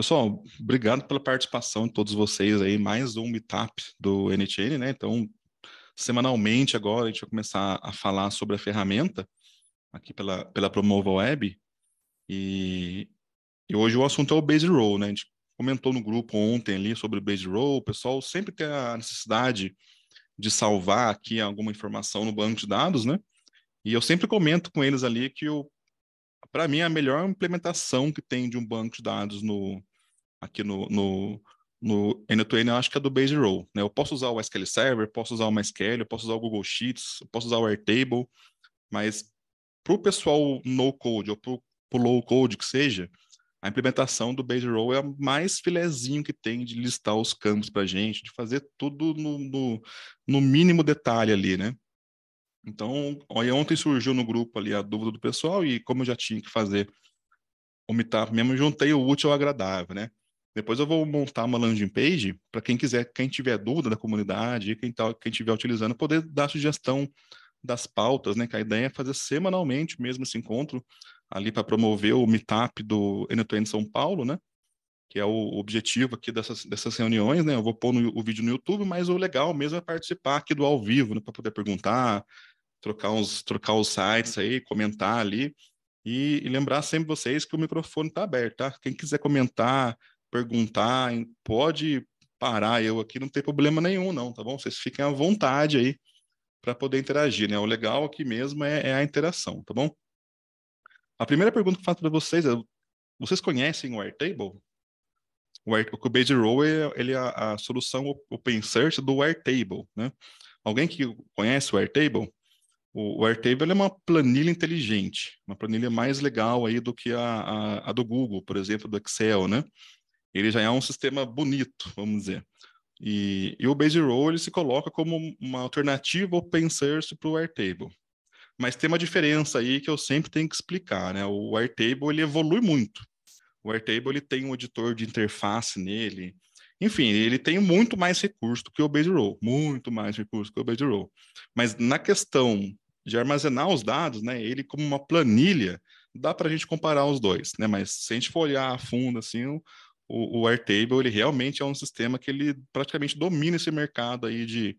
Pessoal, obrigado pela participação de todos vocês aí, mais um meetup do NTN, né? Então, semanalmente agora a gente vai começar a falar sobre a ferramenta aqui pela Promova Web e hoje o assunto é o Base Row, né? A gente comentou no grupo ontem ali sobre o Base Row, o pessoal sempre tem a necessidade de salvar aqui alguma informação no banco de dados, né? E eu sempre comento com eles ali que para mim, a melhor implementação que tem de um banco de dados aqui no N2N, eu acho que é do Base Row, né? Eu posso usar o SQL Server, posso usar o MySQL, eu posso usar o Google Sheets, eu posso usar o Airtable, mas para o pessoal no-code ou para o low-code que seja, a implementação do Base Row é a mais filezinho que tem de listar os campos para a gente, de fazer tudo no mínimo detalhe ali, né? Então, olha, ontem surgiu no grupo ali a dúvida do pessoal e como eu já tinha que fazer o Meetup mesmo, juntei o útil ao agradável, né? Depois eu vou montar uma landing page para quem quiser, quem tiver dúvida da comunidade, quem estiver utilizando, poder dar sugestão das pautas, né? Que a ideia é fazer semanalmente mesmo esse encontro ali para promover o Meetup do N2N São Paulo, né? Que é o objetivo aqui dessas reuniões, né? Eu vou pôr o vídeo no YouTube, mas o legal mesmo é participar aqui do ao vivo, né? Para poder perguntar, trocar os sites aí, comentar ali. E lembrar sempre vocês que o microfone está aberto, tá? Quem quiser comentar, perguntar, pode parar eu aqui, não tem problema nenhum, não, tá bom? Vocês fiquem à vontade aí para poder interagir, né? O legal aqui mesmo é a interação, tá bom? A primeira pergunta que eu faço para vocês é: vocês conhecem o Airtable? O Base Row ele é a solução open source do Airtable, né? Alguém que conhece o Airtable? O Airtable é uma planilha inteligente, uma planilha mais legal aí do que a do Google, por exemplo, do Excel, né? Ele já é um sistema bonito, vamos dizer. E o Base Row ele se coloca como uma alternativa open source para o Airtable. Mas tem uma diferença aí que eu sempre tenho que explicar, né? O Airtable ele evolui muito. O Airtable ele tem um editor de interface nele. Enfim, ele tem muito mais recurso do que o Base Row, muito mais recurso que o Base Row. Mas na questão de armazenar os dados, né, ele como uma planilha, dá para a gente comparar os dois, né? Mas se a gente for olhar a fundo assim, o Airtable ele realmente é um sistema que ele praticamente domina esse mercado aí de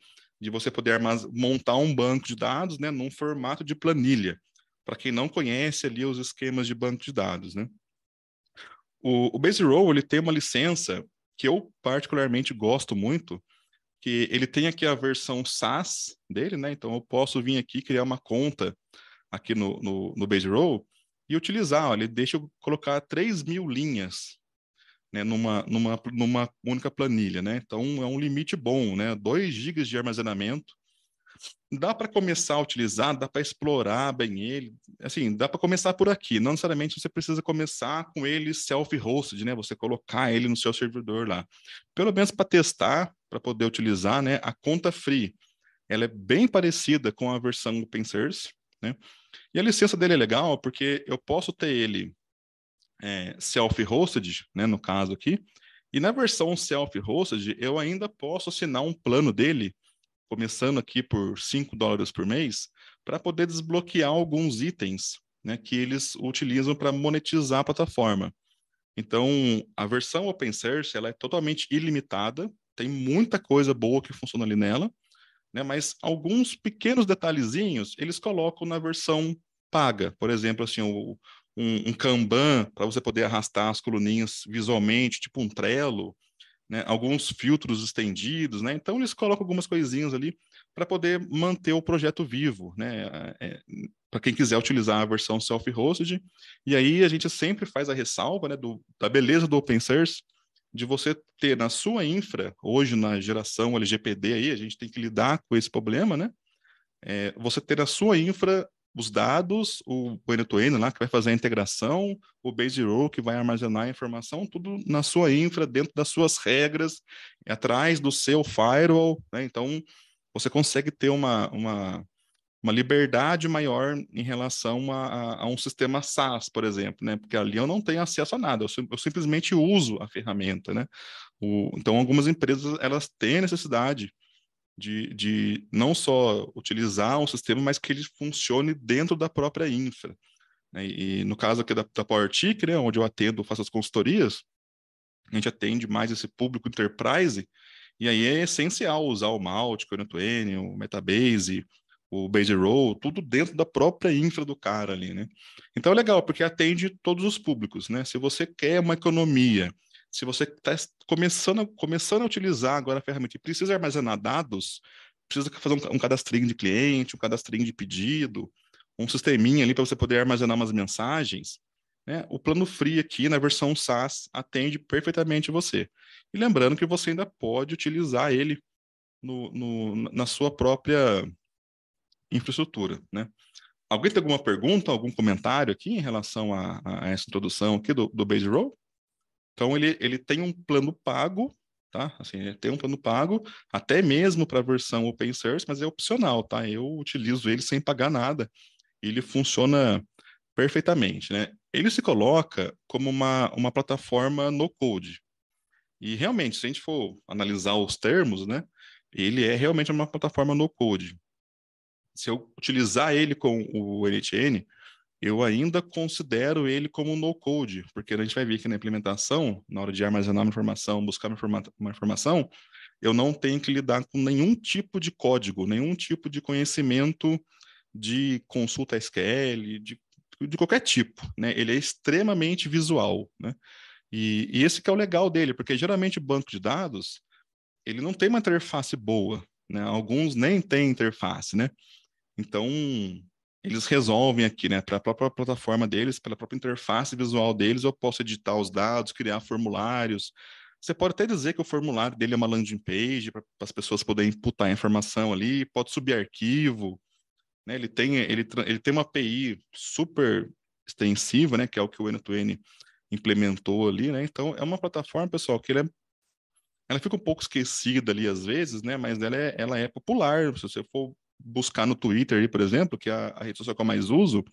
você poder montar um banco de dados, né, num formato de planilha. Para quem não conhece ali os esquemas de banco de dados, né? O Base Row ele tem uma licença que eu particularmente gosto muito, que ele tem aqui a versão SaaS dele, né? Então eu posso vir aqui criar uma conta aqui no Base Row e utilizar. Ó, ele deixa eu colocar 3.000 linhas, né, numa única planilha, né? Então é um limite bom, né? 2 gigas de armazenamento. Dá para começar a utilizar, dá para explorar bem ele. Assim, dá para começar por aqui. Não necessariamente você precisa começar com ele self-hosted, né? Você colocar ele no seu servidor lá. Pelo menos para testar, para poder utilizar, né? A conta free, ela é bem parecida com a versão open source, né? E a licença dele é legal porque eu posso ter ele self-hosted, né? No caso aqui. E na versão self-hosted, eu ainda posso assinar um plano dele começando aqui por US$ 5 por mês, para poder desbloquear alguns itens, né, que eles utilizam para monetizar a plataforma. Então, a versão open source ela é totalmente ilimitada, tem muita coisa boa que funciona ali nela, né, mas alguns pequenos detalhezinhos eles colocam na versão paga. Por exemplo, assim, um Kanban para você poder arrastar as coluninhas visualmente, tipo um Trello, né, alguns filtros estendidos, né? Então eles colocam algumas coisinhas ali para poder manter o projeto vivo, né? Para quem quiser utilizar a versão self-hosted, e aí a gente sempre faz a ressalva, né, da beleza do open source, de você ter na sua infra, hoje na geração LGPD aí, a gente tem que lidar com esse problema, né? Você ter na sua infra os dados, o end-to-end lá que vai fazer a integração, o Base Row que vai armazenar a informação, tudo na sua infra, dentro das suas regras, atrás do seu firewall, né? Então, você consegue ter uma liberdade maior em relação a um sistema SaaS, por exemplo, né? Porque ali eu não tenho acesso a nada, eu simplesmente uso a ferramenta, né? Então, algumas empresas, elas têm necessidade de não só utilizar um sistema, mas que ele funcione dentro da própria infra, né? E no caso aqui da PowerTIC, né, onde eu atendo, faço as consultorias, A gente atende mais esse público enterprise, e aí é essencial usar o Mautic, o N2N, o Metabase, o Base Row, tudo dentro da própria infra do cara ali, né? Então é legal, porque atende todos os públicos, né? Se você quer uma economia, se você está começando a utilizar agora a ferramenta e precisa armazenar dados, precisa fazer um cadastrinho de cliente, um cadastrinho de pedido, um sisteminha ali para você poder armazenar umas mensagens, né? O plano free aqui na versão SaaS atende perfeitamente você. E lembrando que você ainda pode utilizar ele na sua própria infraestrutura, né? Alguém tem alguma pergunta, algum comentário aqui em relação a essa introdução aqui do Base Row? Então, ele tem um plano pago, tá? Assim, ele tem um plano pago, até mesmo para a versão open source, mas é opcional, tá? Eu utilizo ele sem pagar nada. Ele funciona perfeitamente, né? Ele se coloca como uma plataforma no code. E realmente, se a gente for analisar os termos, né? Ele é realmente uma plataforma no code. Se eu utilizar ele com o NTN, eu ainda considero ele como um no-code, porque a gente vai ver que na implementação, na hora de armazenar uma informação, buscar uma informação, eu não tenho que lidar com nenhum tipo de código, nenhum tipo de conhecimento de consulta SQL, de qualquer tipo, né? Ele é extremamente visual, né? E esse que é o legal dele, porque geralmente banco de dados, ele não tem uma interface boa, né? Alguns nem têm interface, né? Então, eles resolvem aqui, né? Para a própria plataforma deles, pela própria interface visual deles, eu posso editar os dados, criar formulários. Você pode até dizer que o formulário dele é uma landing page para as pessoas poderem imputar a informação ali, pode subir arquivo, né? Ele tem uma API super extensiva, né? Que é o que o N2N implementou ali, né? Então, é uma plataforma, pessoal, que ela fica um pouco esquecida ali às vezes, né? Mas ela é popular. Se você for buscar no Twitter, aí, por exemplo, que é a rede social que eu mais uso,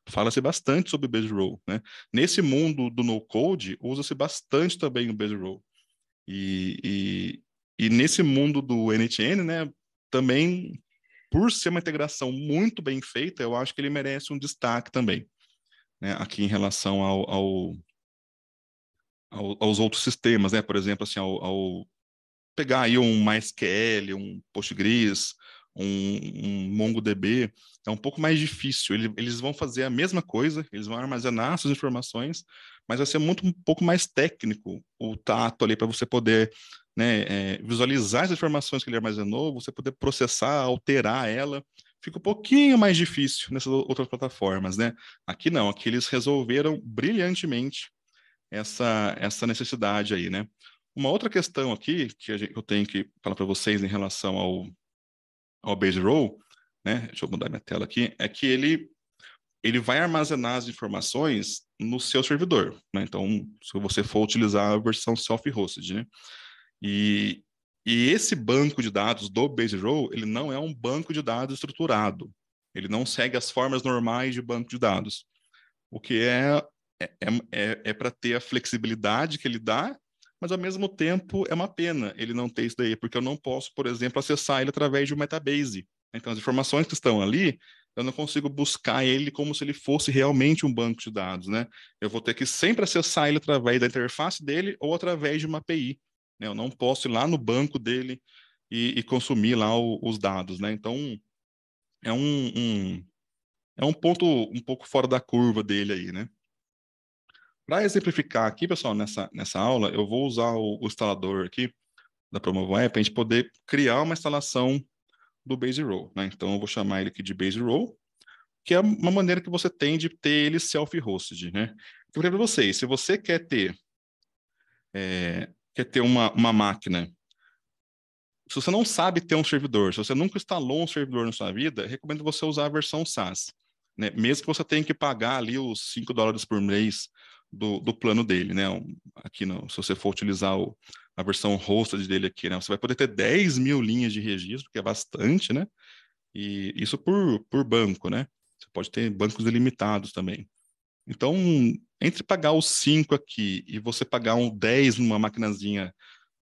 fala-se bastante sobre Base Row, né? Nesse mundo do no-code, usa-se bastante também o Base Row. E nesse mundo do NTN, né? Também, por ser uma integração muito bem feita, eu acho que ele merece um destaque também, né? Aqui em relação aos outros sistemas, né? Por exemplo, assim, pegar aí um MySQL, um Postgres, um MongoDB, é um pouco mais difícil. Eles vão fazer a mesma coisa, eles vão armazenar suas informações, mas vai ser um pouco mais técnico o tato ali para você poder, né, visualizar as informações que ele armazenou, você poder processar, alterar ela. Fica um pouquinho mais difícil nessas outras plataformas, né? Aqui não, aqui eles resolveram brilhantemente essa necessidade aí, né? Uma outra questão aqui que eu tenho que falar para vocês em relação ao Base Row, né? Deixa eu mudar minha tela aqui, é que ele vai armazenar as informações no seu servidor, né? Então, se você for utilizar a versão self-hosted, né? E, e esse banco de dados do Base Row, ele não é um banco de dados estruturado. Ele não segue as formas normais de banco de dados. O que é para ter a flexibilidade que ele dá, mas ao mesmo tempo é uma pena ele não ter isso daí, porque eu não posso, por exemplo, acessar ele através de um Metabase. Então, as informações que estão ali, eu não consigo buscar ele como se ele fosse realmente um banco de dados, né? Eu vou ter que sempre acessar ele através da interface dele ou através de uma API, né? Eu não posso ir lá no banco dele e consumir lá os dados, né? Então, é é um ponto um pouco fora da curva dele aí, né? Para exemplificar aqui, pessoal, nessa aula, eu vou usar o instalador aqui da Promovo App para a gente poder criar uma instalação do Base Row, né? Então, eu vou chamar ele aqui de Base Row, que é uma maneira que você tem de ter ele self-hosted, né? Eu falei para vocês, se você quer ter uma máquina, se você não sabe ter um servidor, se você nunca instalou um servidor na sua vida, recomendo você usar a versão SaaS, né? Mesmo que você tenha que pagar ali os $5 por mês do plano dele, né? Aqui, se você for utilizar a versão hosted dele aqui, né? Você vai poder ter 10 mil linhas de registro, que é bastante, né? E isso por banco, né? Você pode ter bancos ilimitados também. Então, entre pagar os 5 aqui e você pagar um 10 numa maquinazinha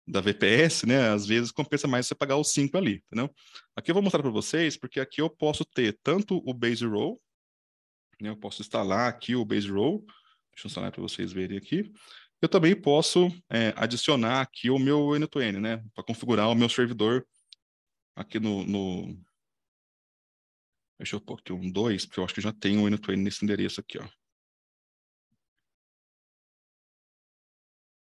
da VPS, né? Às vezes compensa mais você pagar os 5 ali, entendeu? Aqui eu vou mostrar para vocês, porque aqui eu posso ter tanto o Base Row, né? Eu posso instalar aqui o Base Row, deixa eu instalar para vocês verem aqui. Eu também posso adicionar aqui o meu N2N, né? Para configurar o meu servidor aqui no... Deixa eu pôr aqui um 2, porque eu acho que já tem um N2N nesse endereço aqui, ó.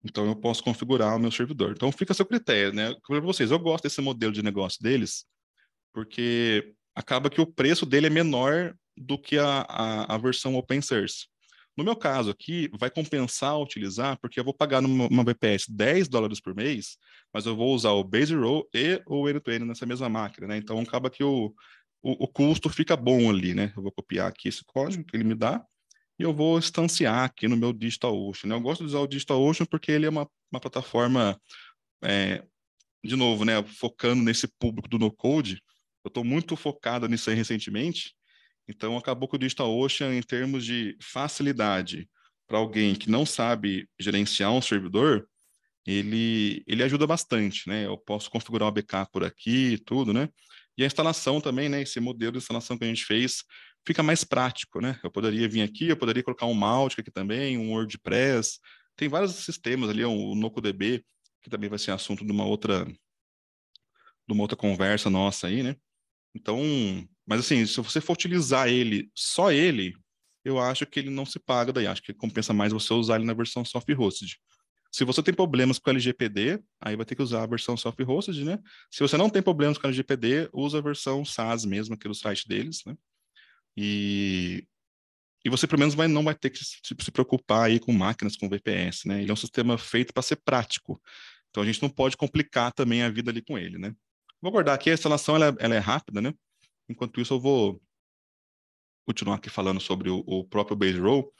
Então, eu posso configurar o meu servidor. Então, fica a seu critério, né? Como eu falei para vocês, eu gosto desse modelo de negócio deles, porque acaba que o preço dele é menor do que a versão open source. No meu caso aqui, vai compensar utilizar, porque eu vou pagar numa VPS $10 por mês, mas eu vou usar o Base Row e o N2N nessa mesma máquina, né? Então, acaba que o custo fica bom ali, né? Eu vou copiar aqui esse código que ele me dá, e eu vou instanciar aqui no meu DigitalOcean, né? Eu gosto de usar o DigitalOcean porque ele é uma plataforma, é, de novo, né? Focando nesse público do no-code. Eu estou muito focado nisso aí recentemente, então acabou que o DigitalOcean, em termos de facilidade para alguém que não sabe gerenciar um servidor, ele ajuda bastante, né? Eu posso configurar uma ABK por aqui e tudo, né? E a instalação também, né? Esse modelo de instalação que a gente fez fica mais prático, né? Eu poderia vir aqui, eu poderia colocar um Mautic aqui também, um WordPress. Tem vários sistemas ali, o NocoDB, que também vai ser assunto de uma outra conversa nossa aí, né? Então, mas assim, se você for utilizar ele, só ele, eu acho que ele não se paga daí. Acho que compensa mais você usar ele na versão soft-hosted. Se você tem problemas com LGPD, aí vai ter que usar a versão soft-hosted, né? Se você não tem problemas com LGPD, usa a versão SaaS mesmo, aqui do site deles, né? E, e você, pelo menos, não vai ter que se preocupar aí com máquinas, com VPS, né? Ele é um sistema feito para ser prático. Então, a gente não pode complicar também a vida ali com ele, né? Vou guardar aqui, a instalação ela é rápida, né? Enquanto isso, eu vou continuar aqui falando sobre o próprio Base Row.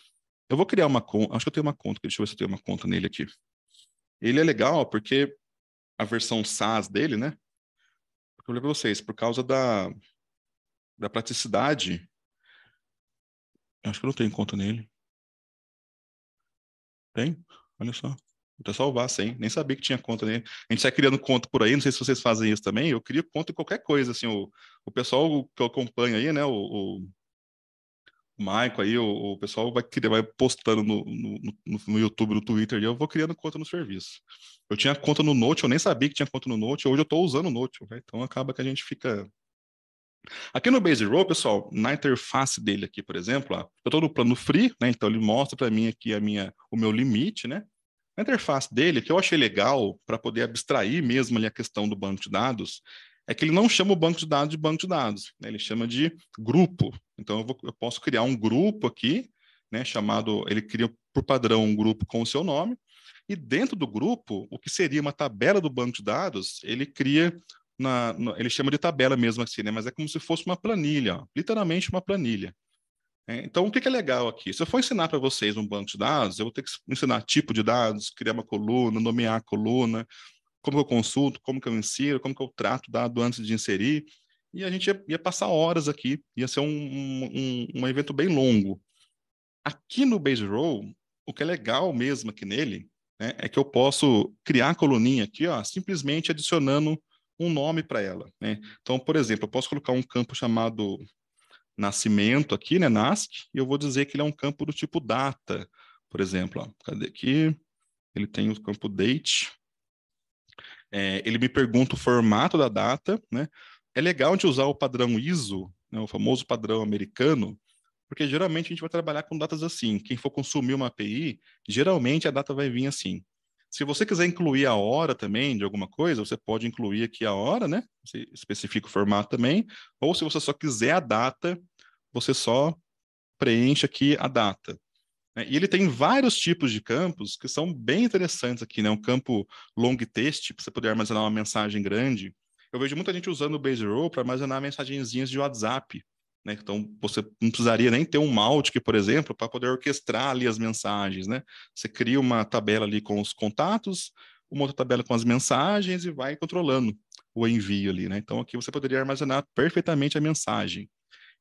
Eu vou criar uma conta, acho que eu tenho uma conta, deixa eu ver se eu tenho uma conta nele aqui. Ele é legal porque a versão SaaS dele, né? Porque eu falei para vocês, por causa da praticidade, acho que eu não tenho conta nele. Tem? Olha só. Vou até salvar sem, nem sabia que tinha conta nele. A gente sai criando conta por aí, não sei se vocês fazem isso também. Eu crio conta em qualquer coisa, assim, o pessoal que eu acompanho aí, né? O Maico aí, o pessoal vai postando no YouTube, no Twitter, e eu vou criando conta no serviço. Eu tinha conta no Note, eu nem sabia que tinha conta no Note, hoje eu estou usando o Note, né? Então acaba que a gente fica. Aqui no Base Row, pessoal, na interface dele aqui, por exemplo, ó, eu estou no plano free, né? Então ele mostra para mim aqui o meu limite, né? A interface dele, que eu achei legal para poder abstrair mesmo ali a questão do banco de dados, é que ele não chama o banco de banco de dados, né? Ele chama de grupo. Então eu posso criar um grupo aqui, né? Ele cria por padrão um grupo com o seu nome, e dentro do grupo, o que seria uma tabela do banco de dados, ele cria ele chama de tabela mesmo assim, né? Mas é como se fosse uma planilha, ó, literalmente uma planilha. Então, o que é legal aqui? Se eu for ensinar para vocês um banco de dados, eu vou ter que ensinar tipo de dados, criar uma coluna, nomear a coluna, como que eu consulto, como que eu insiro, como que eu trato o dado antes de inserir. E a gente ia passar horas aqui, ia ser um evento bem longo. Aqui no Base Row, o que é legal mesmo aqui nele, né, é que eu posso criar a coluninha aqui, ó, simplesmente adicionando um nome para ela, né? Então, por exemplo, eu posso colocar um campo chamado nascimento aqui, né, NASC, e eu vou dizer que ele é um campo do tipo data, por exemplo, ó, cadê aqui? Ele tem o campo date. Ele me pergunta o formato da data, né? É legal de usar o padrão ISO, né, o famoso padrão americano, porque geralmente a gente vai trabalhar com datas assim. Quem for consumir uma API, geralmente a data vai vir assim. Se você quiser incluir a hora também de alguma coisa, você pode incluir aqui a hora, né? Você especifica o formato também. Ou se você só quiser a data, você só preenche aqui a data, né? E ele tem vários tipos de campos que são bem interessantes aqui, né? Um campo long text, para você poder armazenar uma mensagem grande. Eu vejo muita gente usando o Base Row para armazenar mensagenzinhas de WhatsApp, né? Então, você não precisaria nem ter um Mautic, por exemplo, para poder orquestrar ali as mensagens, né? Você cria uma tabela ali com os contatos, uma outra tabela com as mensagens e vai controlando o envio ali, né? Então, aqui você poderia armazenar perfeitamente a mensagem.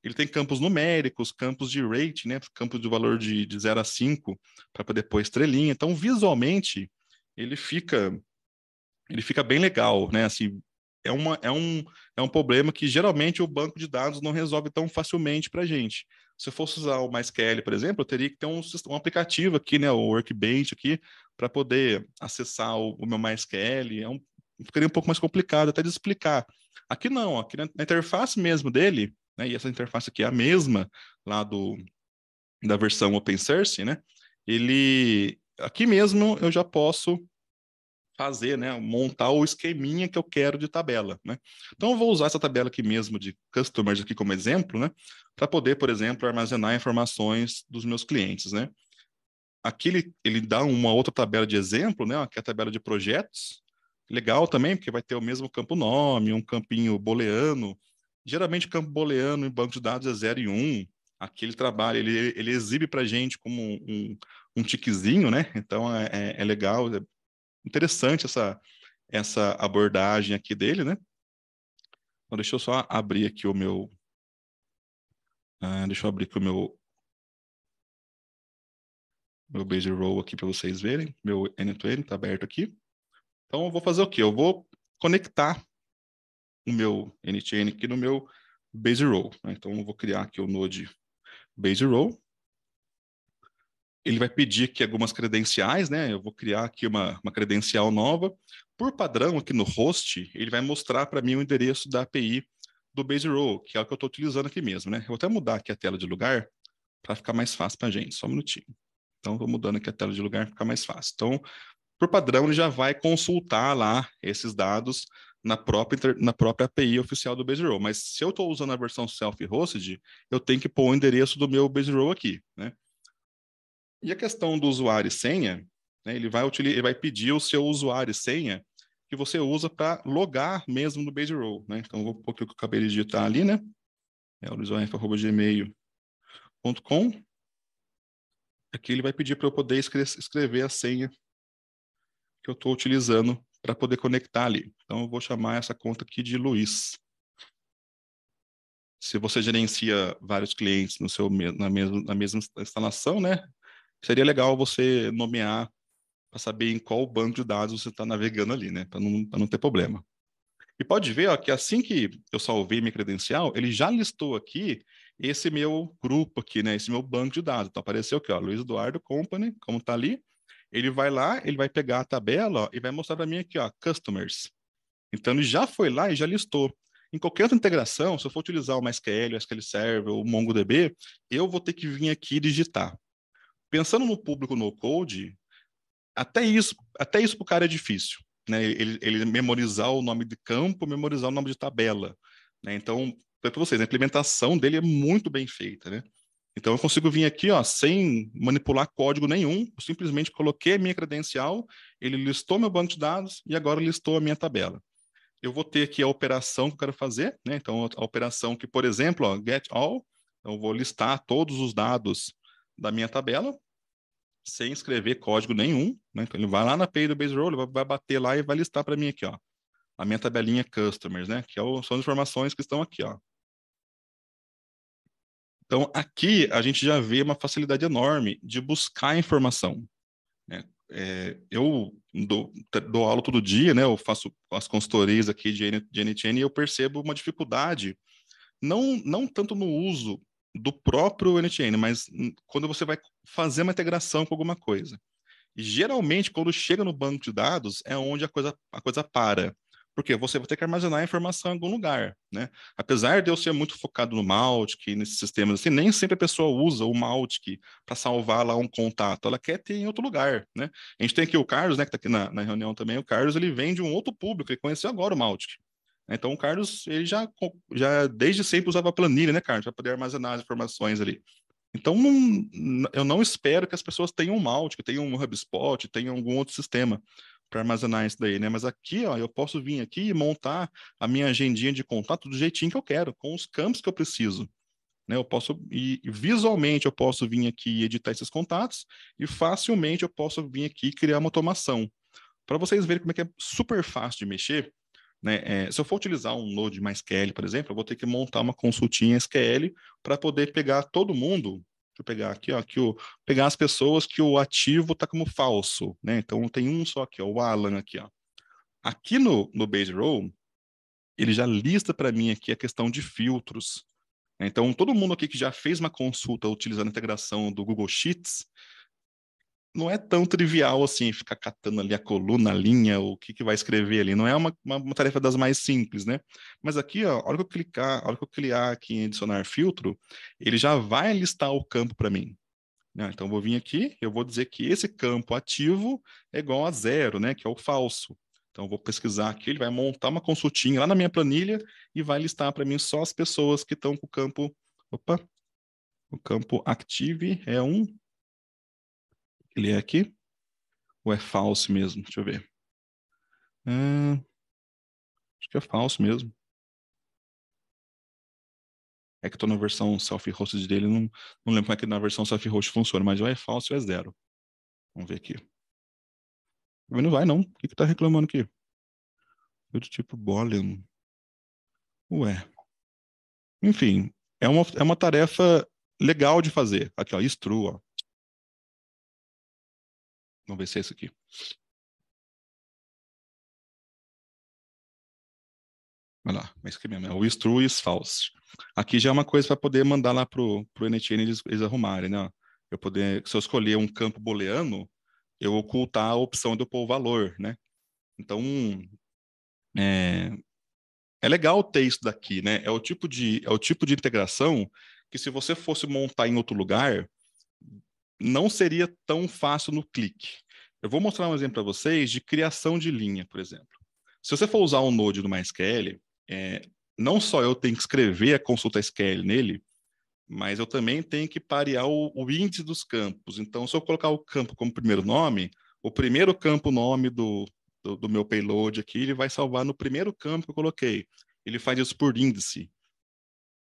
Ele tem campos numéricos, campos de rate, né? Campos de valor de 0 a 5 para poder pôr estrelinha. Então, visualmente, ele fica, ele fica bem legal, né? Assim, é um problema que geralmente o banco de dados não resolve tão facilmente para a gente. Se eu fosse usar o MySQL, por exemplo, eu teria que ter um aplicativo aqui, né? O Workbench aqui, para poder acessar o meu MySQL, ficaria um pouco mais complicado até de explicar. Aqui não, aqui na interface mesmo dele, né, e essa interface aqui é a mesma lá da versão open source, né? Aqui mesmo eu já posso fazer, né, montar o esqueminha que eu quero de tabela, né? Então eu vou usar essa tabela aqui mesmo de customers aqui como exemplo, né, para poder, por exemplo, armazenar informações dos meus clientes, né? Aqui ele dá uma outra tabela de exemplo, né, que é a tabela de projetos. Legal também, porque vai ter o mesmo campo nome, um campinho booleano. Geralmente o campo booleano em banco de dados é 0 e 1. Aqui ele trabalha, ele exibe para a gente como um tiquezinho, né? Então é legal, é interessante essa abordagem aqui dele, né? Então, deixa eu só abrir aqui o meu. Deixa eu abrir aqui o meu Base Row aqui para vocês verem. Meu N2N está aberto aqui. Então, eu vou fazer o quê? Eu vou conectar o meu NTN aqui no meu Base Row, né? Então, eu vou criar aqui o Node Base Row. Ele vai pedir aqui algumas credenciais, né? Eu vou criar aqui uma credencial nova. Por padrão, aqui no host, ele vai mostrar para mim o endereço da API do Base Row, que é o que eu estou utilizando aqui mesmo, né? Eu vou até mudar aqui a tela de lugar para ficar mais fácil para a gente. Só um minutinho. Então, estou mudando aqui a tela de lugar para ficar mais fácil. Então, por padrão, ele já vai consultar lá esses dados na própria API oficial do Base Row. Mas se eu estou usando a versão self-hosted, eu tenho que pôr o endereço do meu Base Row aqui, né? E a questão do usuário e senha, né, ele vai pedir o seu usuário e senha que você usa para logar mesmo no Base Row, né? Então, eu vou pôr o que eu acabei de digitar ali, né? É o luisorf@gmail.com. Aqui ele vai pedir para eu poder escrever a senha que eu estou utilizando para poder conectar ali. Então, eu vou chamar essa conta aqui de Luiz. Se você gerencia vários clientes na mesma instalação, né? Seria legal você nomear para saber em qual banco de dados você está navegando ali, né? Para não ter problema. E pode ver, ó, que assim que eu salvei minha credencial, ele já listou aqui esse meu grupo aqui, né? Esse meu banco de dados. Então apareceu aqui, ó, Luiz Eduardo Company, como está ali. Ele vai lá, ele vai pegar a tabela, ó, e vai mostrar para mim aqui, ó, customers. Então ele já foi lá e já listou. Em qualquer outra integração, se eu for utilizar o MySQL, o SQL Server, o MongoDB, eu vou ter que vir aqui e digitar. Pensando no público no code, até isso para o cara é difícil, né? Ele memorizar o nome de campo, memorizar o nome de tabela, né? Então, para vocês, a implementação dele é muito bem feita, né? Então, eu consigo vir aqui, ó, sem manipular código nenhum, eu simplesmente coloquei a minha credencial, ele listou meu banco de dados e agora listou a minha tabela. Eu vou ter aqui a operação que eu quero fazer, né? Então, a operação que, por exemplo, ó, get all, então eu vou listar todos os dados da minha tabela, sem escrever código nenhum, né? Então ele vai lá na API do Base Row, ele vai bater lá e vai listar para mim aqui, ó, a minha tabelinha customers, né? Que são as informações que estão aqui, ó. Então aqui a gente já vê uma facilidade enorme de buscar informação, né? Eu dou aula todo dia, né? Eu faço as consultorias aqui de NTN e eu percebo uma dificuldade, não tanto no uso do próprio NTN, mas quando você vai fazer uma integração com alguma coisa. E geralmente, quando chega no banco de dados, é onde a coisa para. Porque você vai ter que armazenar a informação em algum lugar, né? Apesar de eu ser muito focado no Mautic, nesses sistemas assim, nem sempre a pessoa usa o Mautic para salvar lá um contato. Ela quer ter em outro lugar, né? A gente tem aqui o Carlos, né, que está aqui na reunião também. O Carlos, ele vem de um outro público, ele conheceu agora o Mautic. Então, o Carlos, ele já desde sempre usava planilha, né, Carlos, para poder armazenar as informações ali. Então, eu não espero que as pessoas tenham um Mautic, tenham um HubSpot, tenham algum outro sistema para armazenar isso daí, né? Mas aqui, ó, eu posso vir aqui e montar a minha agendinha de contato do jeitinho que eu quero, com os campos que eu preciso, né? Eu posso, e visualmente eu posso vir aqui e editar esses contatos, e facilmente eu posso vir aqui e criar uma automação. Para vocês verem como é que é super fácil de mexer, né? Se eu for utilizar um Node MySQL, por exemplo, eu vou ter que montar uma consultinha SQL para poder pegar todo mundo. Deixa eu pegar aqui, ó, pegar as pessoas que o ativo está como falso, né? Então tem um só aqui, ó, o Alan aqui, ó. Aqui no Base Row, ele já lista para mim aqui a questão de filtros, né? Então todo mundo aqui que já fez uma consulta utilizando a integração do Google Sheets, não é tão trivial assim, ficar catando ali a coluna, a linha, o que vai escrever ali. Não é uma tarefa das mais simples, né? Mas aqui, ó, a hora que eu clicar, a hora que eu clicar aqui em adicionar filtro, ele já vai listar o campo para mim. Né? Então, eu vou vir aqui, eu vou dizer que esse campo ativo é igual a 0, né? Que é o falso. Então, eu vou pesquisar aqui, ele vai montar uma consultinha lá na minha planilha e vai listar para mim só as pessoas que estão com o campo. Opa, o campo active é um. Ele é aqui? Ou é falso mesmo? Deixa eu ver. Acho que é falso mesmo. É que eu tô na versão self-hosted dele, não lembro como é que na versão self-hosted funciona, mas ou é falso ou é 0. Vamos ver aqui. Mas não vai, não. O que tá reclamando aqui? Eu do tipo boolean. Ué. Enfim, é uma tarefa legal de fazer. Aqui, ó, is true, ó. Vamos ver se é isso aqui. Olha lá, mas que mesmo, é o is true e is false. Aqui já é uma coisa para poder mandar lá pro NetN eles arrumarem, né? Eu poder, se eu escolher um campo booleano, eu ocultar a opção de eu pôr o valor, né? Então, é, é legal ter isso daqui, né? É o tipo de integração que se você fosse montar em outro lugar, não seria tão fácil no clique. Eu vou mostrar um exemplo para vocês de criação de linha, por exemplo. Se você for usar um Node do MySQL, não só eu tenho que escrever a consulta SQL nele, mas eu também tenho que parear o índice dos campos. Então, se eu colocar o campo como primeiro nome, o primeiro campo nome do meu payload aqui, ele vai salvar no primeiro campo que eu coloquei. Ele faz isso por índice.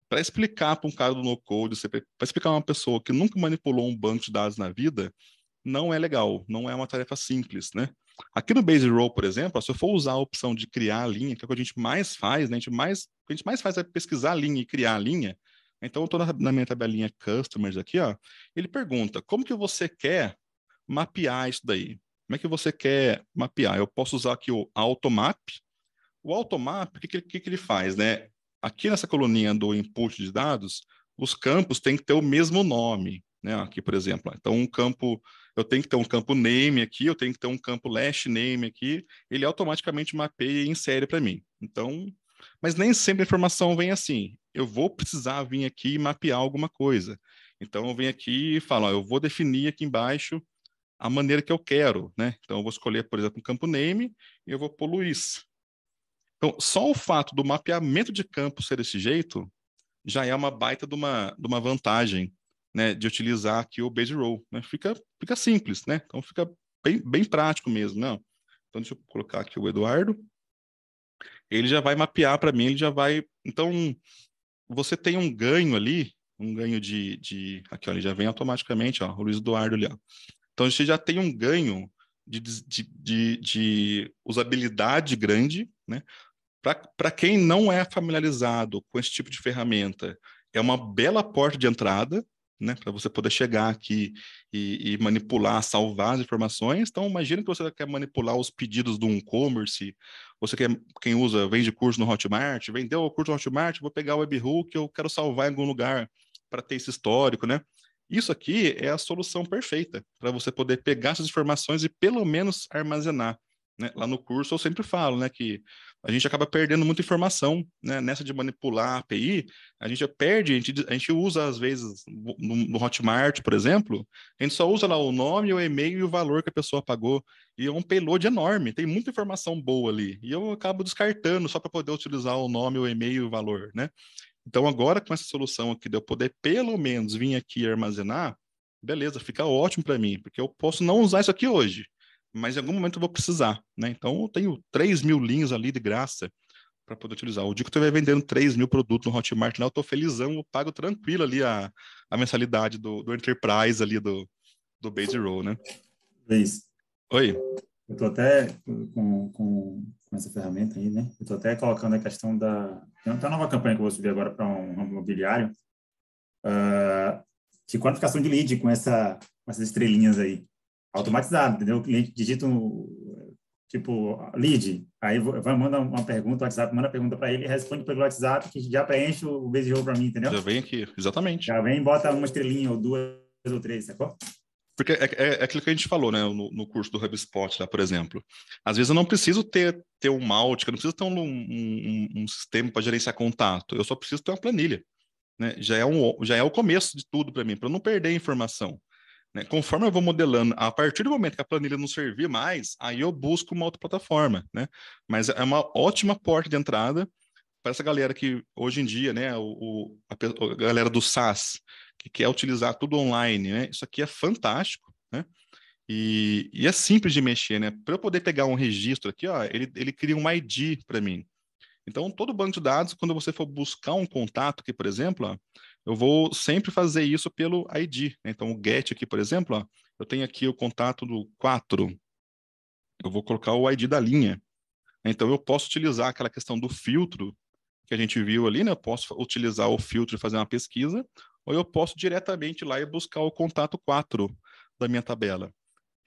Para explicar para um cara do no-code, para explicar uma pessoa que nunca manipulou um banco de dados na vida, não é legal, não é uma tarefa simples, né? Aqui no Base Row, por exemplo, se eu for usar a opção de criar a linha, que é o que a gente mais faz, né? O que a gente mais faz é pesquisar a linha e criar a linha. Então, eu estou na minha tabelinha Customers aqui, ó. Ele pergunta, como que você quer mapear isso daí? Como é que você quer mapear? Eu posso usar aqui o Automap. O Automap, o que ele faz, né? Aqui nessa coluninha do input de dados, os campos têm que ter o mesmo nome, né? Aqui, por exemplo, então eu tenho que ter um campo name aqui, eu tenho que ter um campo last name aqui, ele automaticamente mapeia e insere para mim. Então, mas nem sempre a informação vem assim. Eu vou precisar vir aqui e mapear alguma coisa. Então, eu venho aqui e falo, ó, eu vou definir aqui embaixo a maneira que eu quero, né? Então, eu vou escolher, por exemplo, um campo name e eu vou pôr Luiz. Então, só o fato do mapeamento de campo ser desse jeito já é uma baita de uma vantagem, né, de utilizar aqui o Base Row, né? Fica simples, né? Então, fica bem prático mesmo, né? Então, deixa eu colocar aqui o Eduardo. Ele já vai mapear para mim, ele já vai... Então, você tem um ganho ali, um ganho aqui, ó, ele já vem automaticamente, ó, o Luiz Eduardo ali, ó. Então, a gente já tem um ganho de usabilidade grande, né? Para quem não é familiarizado com esse tipo de ferramenta, é uma bela porta de entrada, né, para você poder chegar aqui e manipular, salvar as informações. Então, imagina que você quer manipular os pedidos do e-commerce, quem vende curso no Hotmart, vendeu o curso no Hotmart, vou pegar o webhook, eu quero salvar em algum lugar para ter esse histórico, né? Isso aqui é a solução perfeita para você poder pegar essas informações e pelo menos armazenar. Né? Lá no curso eu sempre falo, né, que a gente acaba perdendo muita informação, né? Nessa de manipular a API, a gente perde, a gente usa às vezes no Hotmart, por exemplo, a gente só usa lá o nome, o e-mail e o valor que a pessoa pagou, e é um payload enorme, tem muita informação boa ali, e eu acabo descartando só para poder utilizar o nome, o e-mail e o valor, né? Então agora com essa solução aqui de eu poder pelo menos vir aqui e armazenar, beleza, fica ótimo para mim, porque eu posso não usar isso aqui hoje, mas em algum momento eu vou precisar, né? Então eu tenho 3.000 linhas ali de graça para poder utilizar. O dia que eu estiver vendendo 3.000 produtos no Hotmart, lá, eu estou felizão, eu pago tranquilo ali a mensalidade do Enterprise ali do Base Row, né? Luiz, Oi. eu estou até com essa ferramenta aí, né? Eu estou até colocando a questão tem uma nova campanha que eu vou subir agora para um ramo imobiliário, de quantificação de lead com essas estrelinhas aí. Automatizado, entendeu? O cliente digita tipo, lead, aí manda uma pergunta, o WhatsApp manda a pergunta para ele e responde pelo WhatsApp, que já preenche o Base Row para mim, entendeu? Já vem aqui, exatamente. Já vem e bota uma estrelinha, ou duas, ou três, sacou? Porque é aquilo que a gente falou, né, no curso do HubSpot, lá, por exemplo. Às vezes eu não preciso ter um Mautic, eu não preciso ter um sistema para gerenciar contato, eu só preciso ter uma planilha, né? Já é o começo de tudo para mim, para eu não perder informação, né? Conforme eu vou modelando, a partir do momento que a planilha não servir mais, aí eu busco uma outra plataforma, né? Mas é uma ótima porta de entrada para essa galera que hoje em dia, né, a galera do SaaS, que quer utilizar tudo online, né? Isso aqui é fantástico, né? E é simples de mexer, né? Para eu poder pegar um registro aqui, ó, ele cria um ID para mim. Então, todo banco de dados, quando você for buscar um contato aqui, por exemplo, ó, eu vou sempre fazer isso pelo ID, né? Então, o get aqui, por exemplo, ó, eu tenho aqui o contato do 4, eu vou colocar o ID da linha. Então, eu posso utilizar aquela questão do filtro que a gente viu ali, né? Eu posso utilizar o filtro e fazer uma pesquisa, ou eu posso diretamente ir lá e buscar o contato 4 da minha tabela.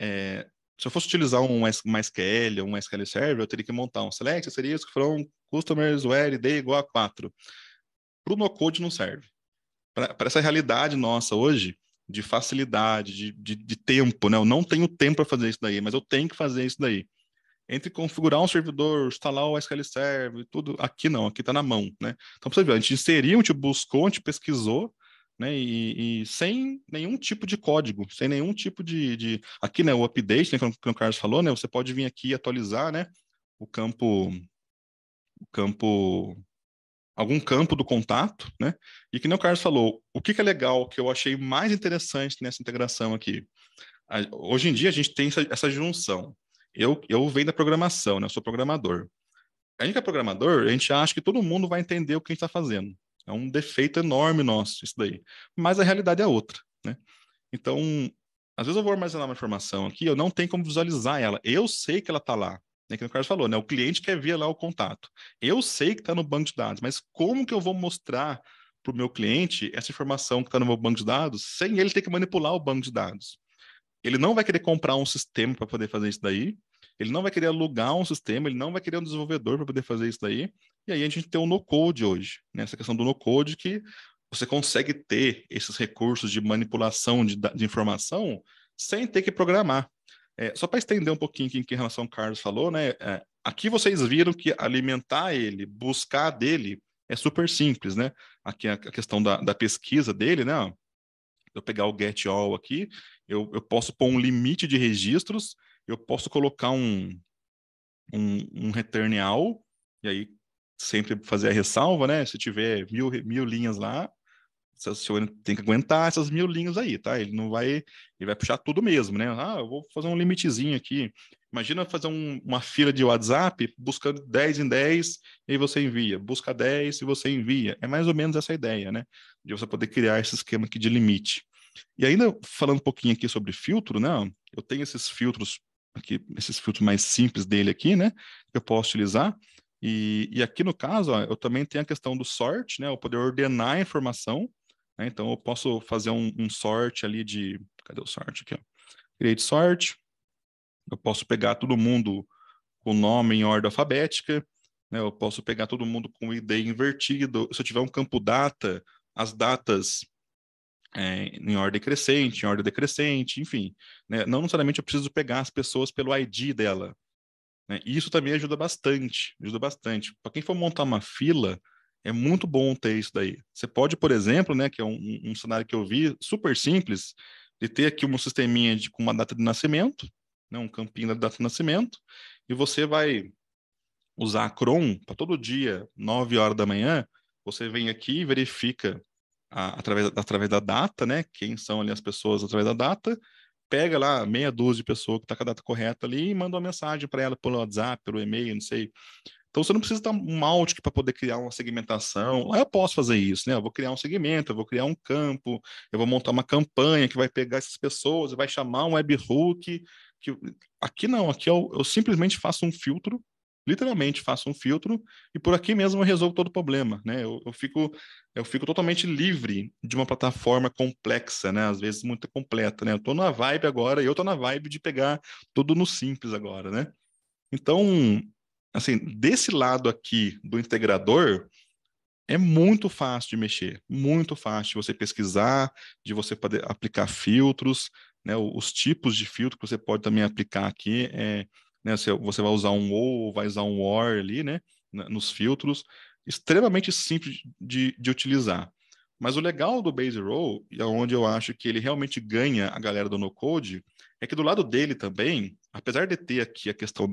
Se eu fosse utilizar uma SQL, um SQL Server, eu teria que montar um select, seria isso, from customers where d igual a 4. Para o no-code não serve. Para essa realidade nossa hoje, de facilidade, de tempo, né? Eu não tenho tempo para fazer isso daí, mas eu tenho que fazer isso daí. Entre configurar um servidor, instalar o SQL Server, tudo, aqui não, aqui está na mão, né? Então, para você ver, a gente inseriu, a gente buscou, a gente pesquisou, né? E sem nenhum tipo de código, sem nenhum tipo Aqui, né, o update, né, que o Carlos falou, né? Você pode vir aqui e atualizar, né? O campo... O campo algum campo do contato, né? E que nem o Carlos falou, o que é legal, que eu achei mais interessante nessa integração aqui. Hoje em dia a gente tem essa junção. Eu venho da programação, né? Eu sou programador. A gente que é programador, a gente acha que todo mundo vai entender o que a gente está fazendo. É um defeito enorme nosso, isso daí. Mas a realidade é outra, né? Então, às vezes eu vou armazenar uma informação aqui, eu não tenho como visualizar ela. Eu sei que ela está lá, né? Que o Carlos falou, né? O cliente quer ver lá o contato. Eu sei que está no banco de dados, mas como que eu vou mostrar para o meu cliente essa informação que está no meu banco de dados sem ele ter que manipular o banco de dados? Ele não vai querer comprar um sistema para poder fazer isso daí, ele não vai querer alugar um sistema, ele não vai querer um desenvolvedor para poder fazer isso daí. E aí a gente tem o no-code hoje, né? Essa questão do no-code que você consegue ter esses recursos de manipulação de informação sem ter que programar. Só para estender um pouquinho aqui em relação ao que o Carlos falou, né? Aqui vocês viram que alimentar ele, buscar dele, é super simples, né? Aqui a questão da pesquisa dele, né? Eu pegar o get all aqui, eu posso pôr um limite de registros, eu posso colocar um return all, e aí sempre fazer a ressalva, né? Se tiver mil linhas lá, o senhor tem que aguentar essas 1.000 linhas aí, tá? Ele vai puxar tudo mesmo, né? Ah, eu vou fazer um limitezinho aqui. Imagina fazer uma fila de WhatsApp buscando 10 em 10 e aí você envia. Busca 10 e você envia. É mais ou menos essa ideia, né? De você poder criar esse esquema aqui de limite. E ainda falando um pouquinho aqui sobre filtro, né? Eu tenho esses filtros aqui, esses filtros mais simples dele aqui, né? Que eu posso utilizar. E aqui no caso, ó, eu também tenho a questão do sort, né? Eu poder ordenar a informação, né? Então eu posso fazer um sort ali de. Cadê o sort aqui? Ó? Create sort. Eu posso pegar todo mundo com nome em ordem alfabética, né? Eu posso pegar todo mundo com ID invertido. Se eu tiver um campo data, as datas em ordem crescente, em ordem decrescente, enfim, né? Não necessariamente eu preciso pegar as pessoas pelo ID dela, né? E isso também ajuda bastante, ajuda bastante. Para quem for montar uma fila, é muito bom ter isso daí. Você pode, por exemplo, né, que é um cenário que eu vi, super simples, de ter aqui um sisteminha com uma data de nascimento, né, um campinho da data de nascimento, e você vai usar a Chrome para todo dia, 9 horas da manhã, você vem aqui e verifica através da data, né? Quem são ali as pessoas através da data, pega lá meia dúzia de pessoas que está com a data correta ali e manda uma mensagem para ela pelo WhatsApp, pelo e-mail, não sei. Então você não precisa estar um Mautic para poder criar uma segmentação. Lá eu posso fazer isso, né? Eu vou criar um segmento, eu vou criar um campo, eu vou montar uma campanha que vai pegar essas pessoas, vai chamar um webhook. Aqui não, aqui eu simplesmente faço um filtro, literalmente faço um filtro, e por aqui mesmo eu resolvo todo o problema, né? Eu fico totalmente livre de uma plataforma complexa, né? Às vezes muito completa, né? Eu tô na vibe agora, eu tô na vibe de pegar tudo no simples agora, né? Então, assim, desse lado aqui do integrador, é muito fácil de mexer, muito fácil de você pesquisar, de você poder aplicar filtros, né, os tipos de filtro que você pode também aplicar aqui, né, você vai usar um ou vai usar um or ali, né, nos filtros, extremamente simples de utilizar. Mas o legal do Base Row, e onde eu acho que ele realmente ganha a galera do no-code, é que do lado dele também, apesar de ter aqui a questão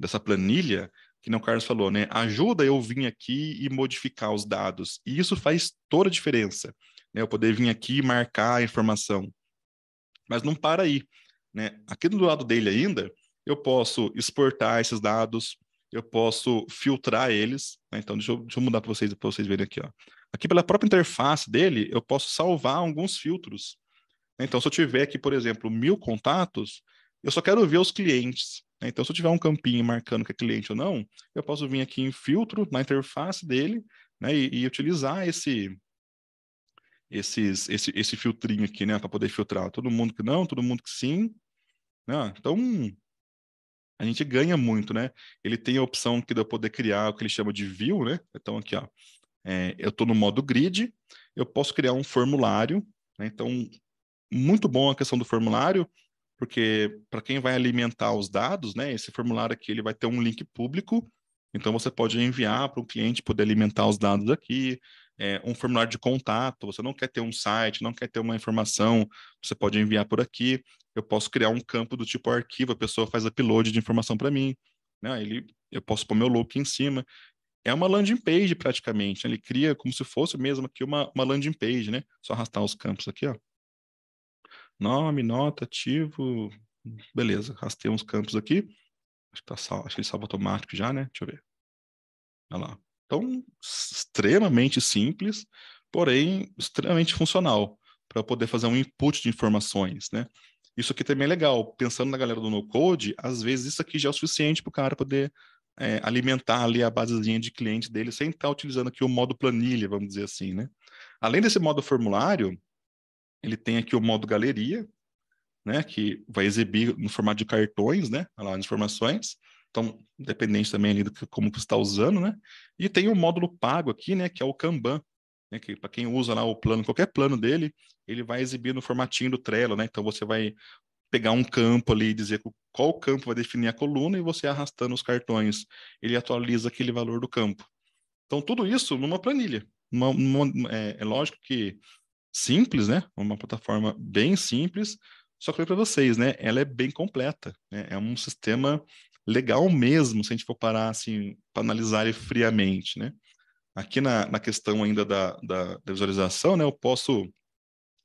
dessa planilha, que nem o Carlos falou, né? Ajuda eu vir aqui e modificar os dados. E isso faz toda a diferença, né? Eu poder vir aqui e marcar a informação. Mas não para aí, né? Aqui do lado dele ainda, eu posso exportar esses dados, eu posso filtrar eles, né? Então, deixa eu mudar para vocês verem aqui, ó. Aqui pela própria interface dele, eu posso salvar alguns filtros. Então, se eu tiver aqui, por exemplo, 1000 contatos, eu só quero ver os clientes, né? Então, se eu tiver um campinho marcando que é cliente ou não, eu posso vir aqui em filtro, na interface dele, né? E utilizar esse filtrinho aqui, né? Para poder filtrar todo mundo que não, todo mundo que sim, né? Então, a gente ganha muito, né? Ele tem a opção que de eu poder criar o que ele chama de view, né? Então, aqui, ó, eu estou no modo grid, eu posso criar um formulário, né? Então, muito bom a questão do formulário, porque para quem vai alimentar os dados, né, esse formulário aqui ele vai ter um link público, então você pode enviar para o cliente poder alimentar os dados aqui, um formulário de contato, você não quer ter um site, não quer ter uma informação, você pode enviar por aqui, eu posso criar um campo do tipo arquivo, a pessoa faz upload de informação para mim, né, eu posso pôr meu logo aqui em cima, é uma landing page praticamente, né? Ele cria como se fosse mesmo aqui uma landing page, né, só arrastar os campos aqui, ó. Nome, nota, ativo. Beleza, rastei uns campos aqui. Acho que tá acho que ele salva automático já, né? Deixa eu ver. Olha lá. Então, extremamente simples, porém extremamente funcional para poder fazer um input de informações, né? Isso aqui também é legal. Pensando na galera do no-code, às vezes isso aqui já é o suficiente para o cara poder alimentar ali a basezinha de cliente dele sem estar utilizando aqui o modo planilha, vamos dizer assim, né? Além desse modo formulário, ele tem aqui o modo galeria, né, que vai exibir no formato de cartões, né, lá as informações. Então, independente também ali como você está usando, né? E tem o módulo pago aqui, né, que é o Kanban, né, que para quem usa lá o plano, qualquer plano dele, ele vai exibir no formatinho do Trello, né? Então você vai pegar um campo ali e dizer qual campo vai definir a coluna e você arrastando os cartões, ele atualiza aquele valor do campo. Então, tudo isso numa planilha. É lógico que simples, né? Uma plataforma bem simples, só que para vocês, né? Ela é bem completa, né? É um sistema legal mesmo, se a gente for parar assim, para analisar ele friamente, né? Aqui na questão ainda da visualização, né? Eu posso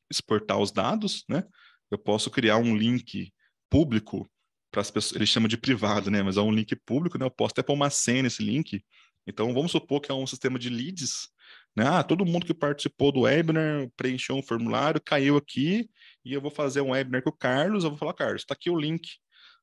exportar os dados, né? Eu posso criar um link público para as pessoas, ele chama de privado, né? Mas é um link público, né? Eu posso até pôr uma senha nesse link. Então, vamos supor que é um sistema de leads, né? Ah, todo mundo que participou do webinar preencheu um formulário, caiu aqui, e eu vou fazer um webinar com o Carlos, eu vou falar, Carlos, está aqui o link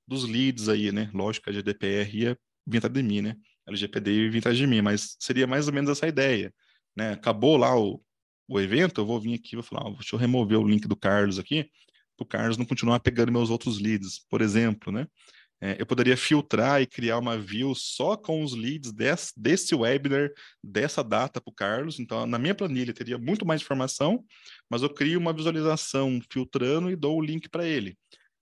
dos leads aí, né? Lógico que a GDPR ia vir atrás de mim, né? LGPD ia vir atrás de mim, mas seria mais ou menos essa ideia, né? Acabou lá o evento, eu vou vir aqui e vou falar, deixa eu remover o link do Carlos aqui, para o Carlos não continuar pegando meus outros leads, por exemplo, né? Eu poderia filtrar e criar uma view só com os leads desse webinar, dessa data para o Carlos. Então, na minha planilha teria muito mais informação, mas eu crio uma visualização filtrando e dou o link para ele.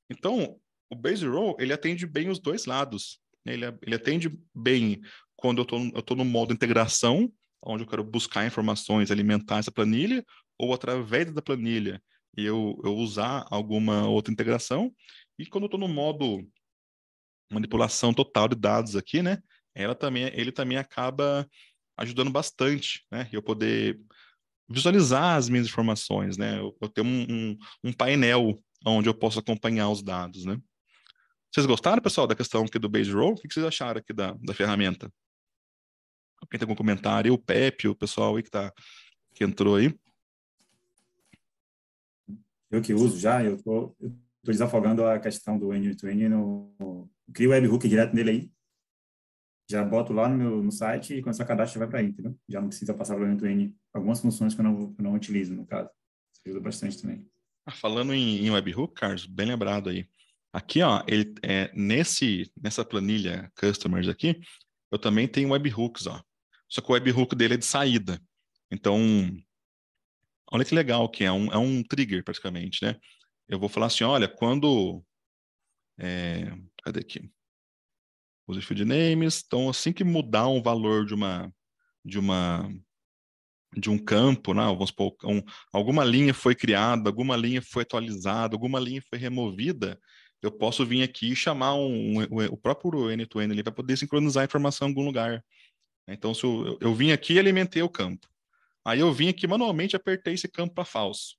Então, o Base Row, ele atende bem os dois lados, né? Ele atende bem quando eu tô no modo integração, onde eu quero buscar informações, alimentar essa planilha, ou através da planilha eu usar alguma outra integração. E quando eu estou no modo manipulação total de dados aqui, né? Ele também acaba ajudando bastante, né? Eu poder visualizar as minhas informações, né? Eu tenho um painel onde eu posso acompanhar os dados, né? Vocês gostaram, pessoal, da questão aqui do Base Row? O que vocês acharam aqui da ferramenta? Quem tem algum comentário? O Pepe, o pessoal aí que entrou aí. Eu que uso já, eu tô desafogando a questão do end-to-end no crio o webhook direto nele aí, já boto lá no site e quando você cadastra vai para aí, entendeu? Já não precisa passar pelo end-to-end, algumas funções que eu não utilizo, no caso. Isso ajuda bastante também. Falando em webhook, Carlos, bem lembrado aí. Aqui, ó, nessa planilha customers aqui, eu também tenho webhooks, ó. Só que o webhook dele é de saída. Então, olha que legal que é um trigger praticamente, né? eu vou falar assim, olha, quando... cadê aqui? Os field names. Então, assim que mudar um valor de uma de um campo, né? Vamos supor, alguma linha foi criada, alguma linha foi atualizada, alguma linha foi removida, eu posso vir aqui e chamar o próprio N2N ali para poder sincronizar a informação em algum lugar. Então, se eu vim aqui e alimentei o campo. Aí eu vim aqui manualmente e apertei esse campo para falso.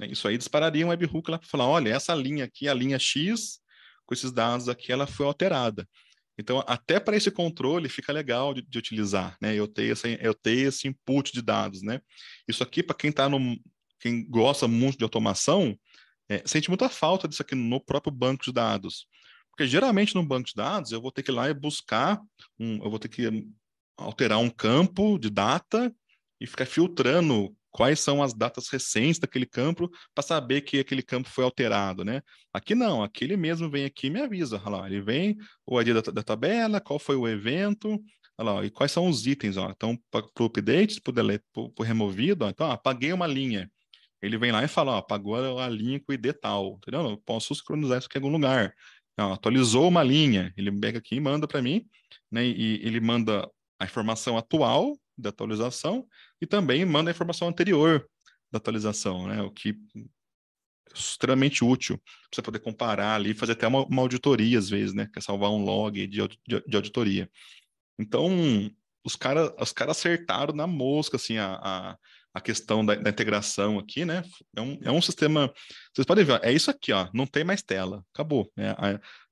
Isso aí dispararia um webhook lá para falar, olha, essa linha aqui, a linha X, com esses dados aqui, ela foi alterada. Então, até para esse controle fica legal de utilizar, né? Eu ter esse input de dados, né? Isso aqui, para quem gosta muito de automação, sente muita falta disso aqui no próprio banco de dados. Porque geralmente no banco de dados eu vou ter que ir lá e buscar, eu vou ter que alterar um campo de data e ficar filtrando quais são as datas recentes daquele campo para saber que aquele campo foi alterado, né? Aqui não, aqui ele mesmo vem aqui e me avisa. Olha lá, ele vem o ID da tabela, qual foi o evento, olha lá, e quais são os itens, ó. Então, para o update, para o removido, ó, então, apaguei uma linha. Ele vem lá e fala, ó, apagou a linha com o ID tal, entendeu? Eu posso sincronizar isso aqui em algum lugar. Não, atualizou uma linha, ele pega aqui e manda para mim, né? E ele manda a informação atual da atualização e também manda a informação anterior da atualização, né? O que é extremamente útil para você poder comparar ali, fazer até uma auditoria às vezes, né? Que é salvar um log de auditoria. Então, os cara acertaram na mosca, assim, a questão da integração aqui, né? É um sistema. Vocês podem ver, ó, é isso aqui, ó. Não tem mais tela. Acabou.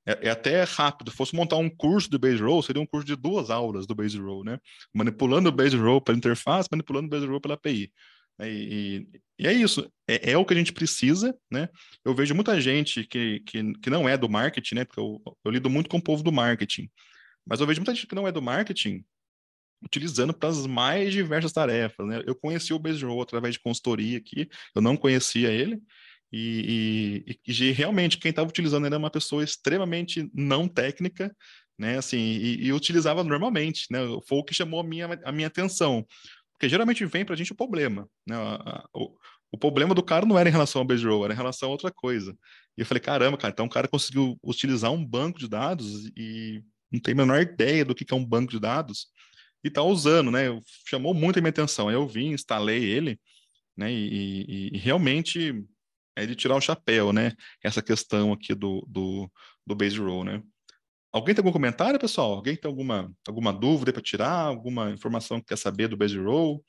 É até rápido. Se fosse montar um curso do Base Row, seria um curso de 2 aulas do Base Row, né? Manipulando o Base Row pela interface, manipulando o Base Row pela API. E é isso. É o que a gente precisa, né? Eu vejo muita gente que não é do marketing, né? Porque eu lido muito com o povo do marketing. Mas eu vejo muita gente que não é do marketing utilizando para as mais diversas tarefas, né? Eu conheci o Base Row através de consultoria aqui, eu não conhecia ele, e realmente quem estava utilizando ele era uma pessoa extremamente não técnica, né? Assim, e utilizava normalmente, né? Foi o que chamou a minha atenção, porque geralmente vem para a gente o problema, né? O problema do cara não era em relação ao Base Row, era em relação a outra coisa. E eu falei, caramba, cara, então o cara conseguiu utilizar um banco de dados e não tem a menor ideia do que é um banco de dados e tá usando, né? Chamou muito a minha atenção. Aí eu vim, instalei ele, né? E realmente é de tirar o chapéu, né? Essa questão aqui do Base Row, né? Alguém tem algum comentário, pessoal? Alguém tem alguma dúvida para tirar? Alguma informação que quer saber do Base Row?